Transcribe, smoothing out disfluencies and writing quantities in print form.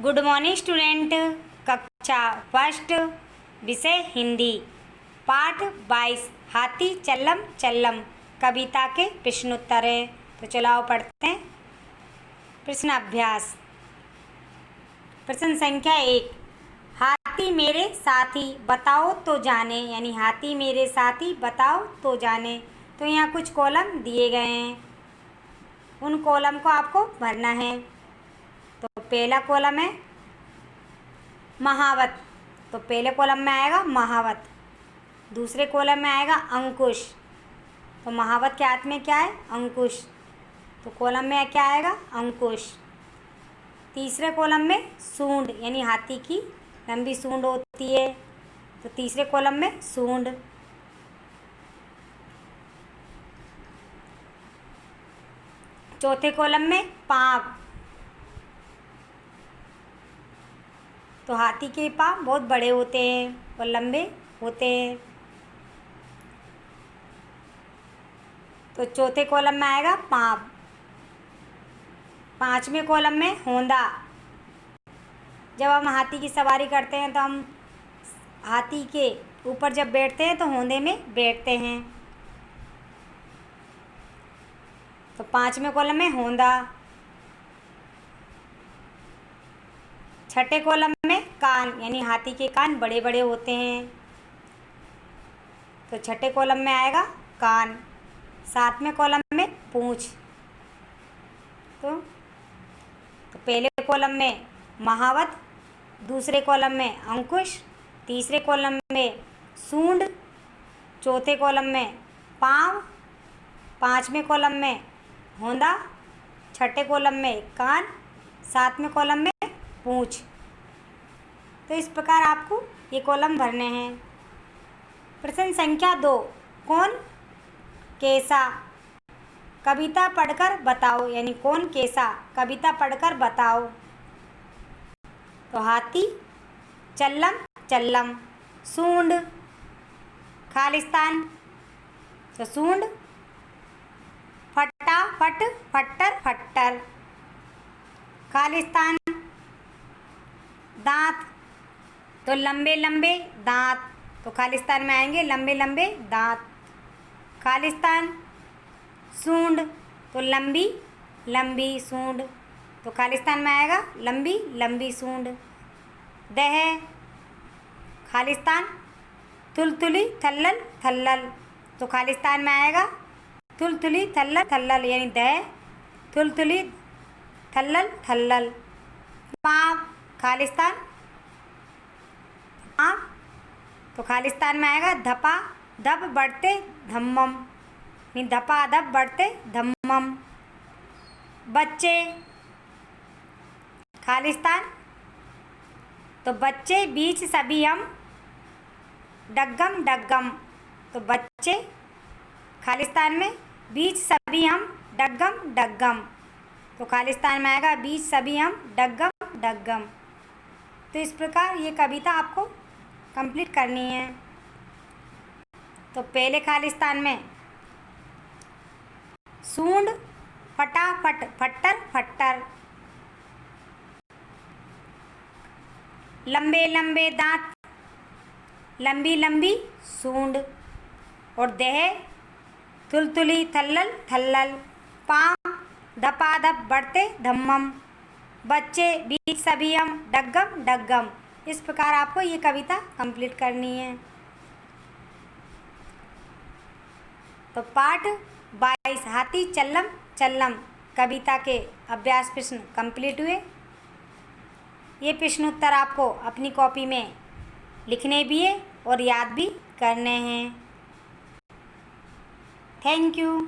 Good morning student. कक्षा first, विषय हिंदी, पाठ 22, हाथी चल्लम चल्लम, कविता के प्रश्नोत्तर है। तो चलो आओ पढ़ते हैं। प्रश्न अभ्यास। प्रश्न संख्या 1, हाथी मेरे साथी बताओ तो जाने, यानी हाथी मेरे साथी बताओ तो जाने। तो यहाँ कुछ कॉलम दिए गए हैं, उन कॉलम को आपको भरना है। तो पहला कॉलम है महावत, तो पहले कॉलम में आएगा महावत। दूसरे कॉलम में आएगा अंकुश, तो महावत के हाथ में क्या है? अंकुश, तो कॉलम में क्या आएगा? अंकुश। तीसरे कॉलम में सूंड, यानी हाथी की लंबी सूंड होती है, तो तीसरे कॉलम में सूंड। चौथे कॉलम में पाँव, तो हाथी के पाँव बहुत बड़े होते हैं और लंबे होते हैं, तो चौथे कॉलम में आएगा पाँव। पाँचवें कॉलम में होंदा, जब हम हाथी की सवारी करते हैं तो हम हाथी के ऊपर जब बैठते हैं तो होंदे में बैठते हैं, तो पाँचवें कॉलम में होंदा। छठे कॉलम में कान, यानी हाथी के कान बड़े बड़े होते हैं, तो छठे कॉलम में आएगा कान। सातवें कॉलम में पूँछ, तो पहले कॉलम में महावत, दूसरे कॉलम में अंकुश, तीसरे कॉलम में सूंड, चौथे कॉलम में पाँव, पाँचवें कॉलम में होंदा, छठे कॉलम में कान, सातवें कॉलम में पूँछ। तो इस प्रकार आपको ये कॉलम भरने हैं। प्रश्न संख्या 2, कौन कैसा कविता पढ़कर बताओ, यानी कौन कैसा कविता पढ़कर बताओ। तो हाथी चल्लम चल्लम, सूंड खालिस्तान, तो सूंड। फटाफट फट्टर फट्टर, खालिस्तान। दांत, तो लंबे लंबे दांत, तो खालिस्तान में आएंगे लंबे लंबे दांत, खालिस्तान। सूंड, तो लंबी लंबी सूंड, तो खालिस्तान में आएगा लंबी लंबी सूंड। दह, खालिस्तान। तुलतुली थल्लल थल्लल, तो खालिस्तान में आएगा तुलतुली थल्लल थल्लल, यानी दह तुलतुली थल्लल थल्लल। पाँव, खालिस्तान। पाँव, तो खालिस्तान में आएगा धपा धप बढ़ते धम्मम, यानी धपा धप बढ़ते धम्मम। बच्चे, खालिस्तान। तो बच्चे बीच सभी हम डग्गम डग्गम, तो बच्चे खालिस्तान में बीच सभी हम डग्गम डग्गम, तो खालिस्तान में आएगा बीच सभी हम डग्गम डग्गम। तो इस प्रकार ये कविता आपको कंप्लीट करनी है। तो पहले खालिस्तान में सूंड फटाफट फट्टर फट्टर, लंबे लंबे दांत, लंबी लंबी सूंड। और देह तुलतुली थल्लल थल्लल, पाँव धपाधप बढ़ते धम्मम, बच्चे बीच सभी हम डग्गम डग्गम। इस प्रकार आपको ये कविता कंप्लीट करनी है। तो पाठ 22, हाथी चल्लम चल्लम, कविता के अभ्यास प्रश्न कंप्लीट हुए। ये प्रश्नोत्तर आपको अपनी कॉपी में लिखने भी है और याद भी करने हैं। Thank you.